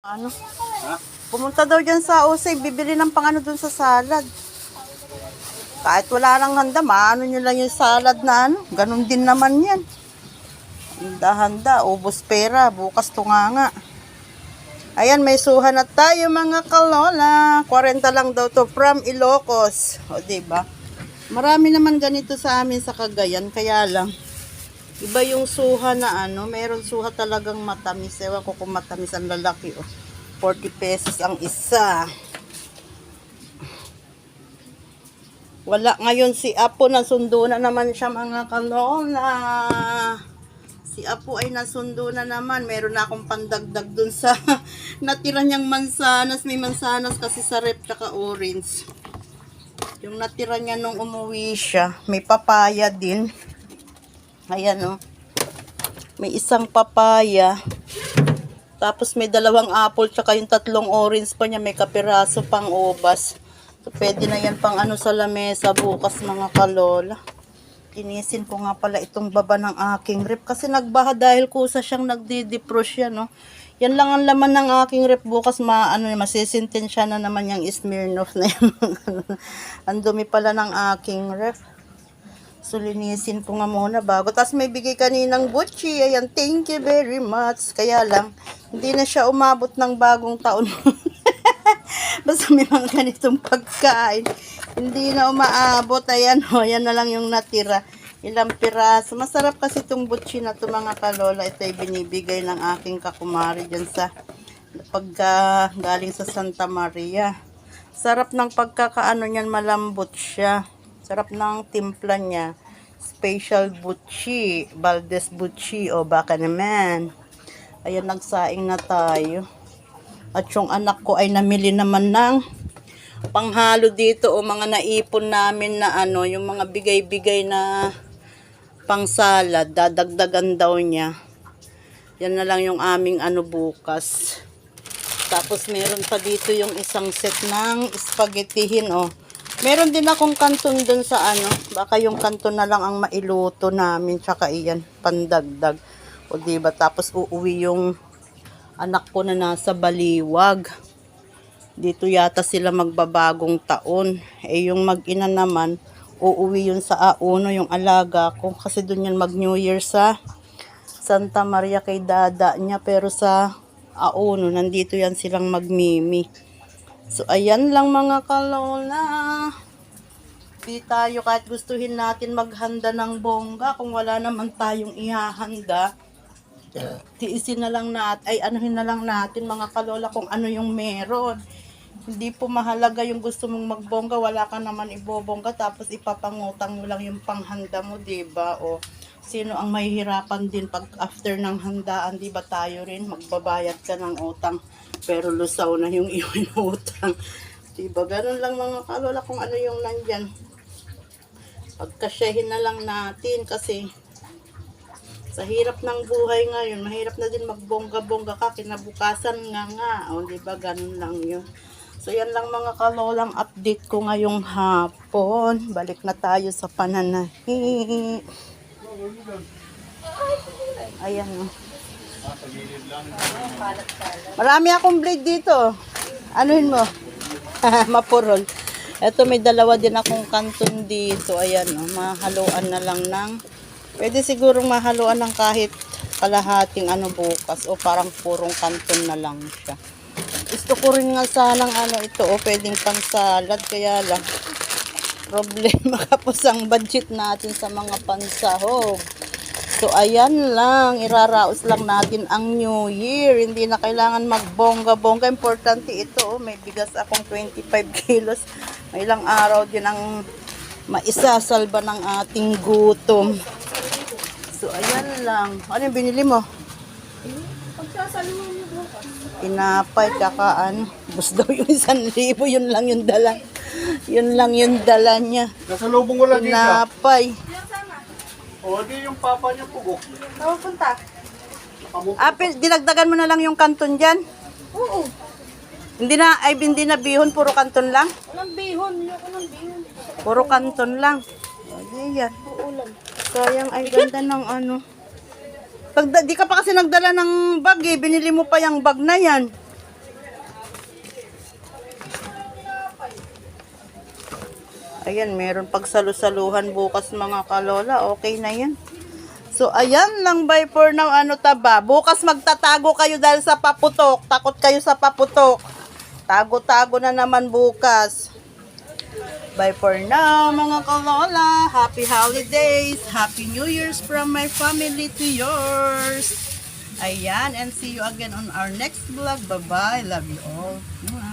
Ano? Ha? Pumunta daw dyan sa Osay, bibili ng pang ano dun sa salad. Kahit wala nang handa, maano nyo lang yung salad na ano. Ganun din naman yan. Handa-handa, ubos pera, bukas tunganga. Ayan, may suha na tayo mga kalola. 40 lang daw to from Ilocos. O, diba? Marami naman ganito sa amin sa Cagayan, kaya lang. Iba yung suha na ano, meron suha talagang matamis. Ewan ko kung matamis ang lalaki. Oh. 40 pesos ang isa. Wala ngayon si Apo, nasundo na naman siya mga kalola. Si Apo ay nasundo na naman. Meron na akong pandagdag dun sa natira niyang mansanas. May mansanas kasi sa rep tsaka orange. Yung natira niya nung umuwi siya. May papaya din. Ayan o. May isang papaya. Tapos may dalawang apple tsaka yung tatlong orange pa niya. May kapiraso pang ubas. So, pwede na yan pang ano sa lamesa bukas mga kalola. Tinisin ko nga pala itong baba ng aking rep. Kasi nagbaha dahil kusa siyang nagdi-defrost yan. No? Yan lang ang laman ng aking rep. Bukas masisintensya na naman yung Smirnoff na yan. Ang dumi pala ng aking rep. So, linisin ko nga muna bago. Tapos may bigay kaninang butchi. Ayan, thank you very much. Kaya lang, hindi na siya umabot ng bagong taon. Basta may mga ganitong pagkain. Hindi na umaabot. Ayan, o. Ayan na lang yung natira. Ilang piraso. Masarap kasi itong butchi na ito mga kalola. Ito ay binibigay ng aking kakumari dyan sa pagka galing sa Santa Maria. Sarap ng pagkakaano niyan, malambot siya. Sarap ng timpla niya. Special butchi. Valdez butchi. O baka naman. Ayan, nagsaing na tayo. At yung anak ko ay namili naman ng panghalo dito. O mga naipon namin na ano. Yung mga bigay-bigay na pang salad. Dadagdagan daw niya. Yan na lang yung aming ano bukas. Tapos meron pa dito yung isang set ng spaghettihin. O. Meron din akong kanton dun sa ano. Baka yung kanton na lang ang mailuto namin. Tsaka iyan, pandagdag. O diba? Tapos uuwi yung anak ko na nasa Baliwag. Dito yata sila magbabagong taon. Eh yung mag-ina naman, uuwi yun sa Auno, yung alaga ko. Kasi dun yan mag-New Year sa Santa Maria kay dada niya. Pero sa Auno, nandito yan silang magmimi. So, ayan lang mga kalola. Di tayo kahit gustuhin natin maghanda ng bongga. Kung wala naman tayong ihahanda, tiisin na lang natin, ay anuhin na lang natin mga kalola kung ano yung meron. Hindi po mahalaga yung gusto mong magbongga. Wala ka naman ibobongga tapos ipapangutang mo lang yung panghanda mo, diba? O sino ang mahihirapan din pag after ng handaan, diba tayo rin magbabayad ka ng utang. Pero lusaw na yung iwinutang. Diba? Ganun lang mga kalola kung ano yung nandyan. Pagkasyahin na lang natin kasi sa hirap ng buhay ngayon, mahirap na din magbongga-bongga ka. Kinabukasan nga. O diba? Ganun lang yun. So yan lang mga kalolang update ko ngayong hapon. Balik na tayo sa pananahi. Ayan o. Marami akong blade dito. Anuhin mo? Mapurol. Ito may dalawa din akong kanton dito. Ayan o. Mahaluan na lang ng. Pwede sigurong mahaluan ng kahit kalahating ano bukas. O parang purong kanton na lang siya. Gusto ko rin nga sanang ano ito. O pwedeng pang salad. Kaya lang. Problema kapos ang budget natin sa mga pansahog. So, ayan lang. Iraraos lang natin ang New Year. Hindi na kailangan magbongga-bongga. Importante ito. Oh. May bigas akong 25 kilos. May ilang araw din ang maisasalba ng ating gutom. So, ayan lang. Ano yung binili mo? Pagsasaluhan mo bukas. Tinapay, kakaan. Bus daw yung 1,000. Yun lang yung dala. Yun lang yung dala niya. Nasa lubong wala dito. Tinapay. O, di yung papa niya pugo. Saan punta? Apil, dinagdagan mo na lang yung kanton dyan? Oo. Hindi na bihon, puro kanton lang? Walang bihon. Ayoko ng bihon. Puro kanton lang. O, di yan. Uulan. Sayang, ay ganda ng ano. Di ka pa kasi nagdala ng bag eh. Binili mo pa yung bag na yan. Ayan, meron pagsalusaluhan bukas mga kalola. Okay na yan. So, ayan lang bye for now. Ano taba? Bukas magtatago kayo dahil sa paputok. Takot kayo sa paputok. Tago-tago na naman bukas. Bye for now, mga kalola. Happy holidays. Happy New Year's from my family to yours. Ayan, and see you again on our next vlog. Bye-bye. Love you all. Mwah.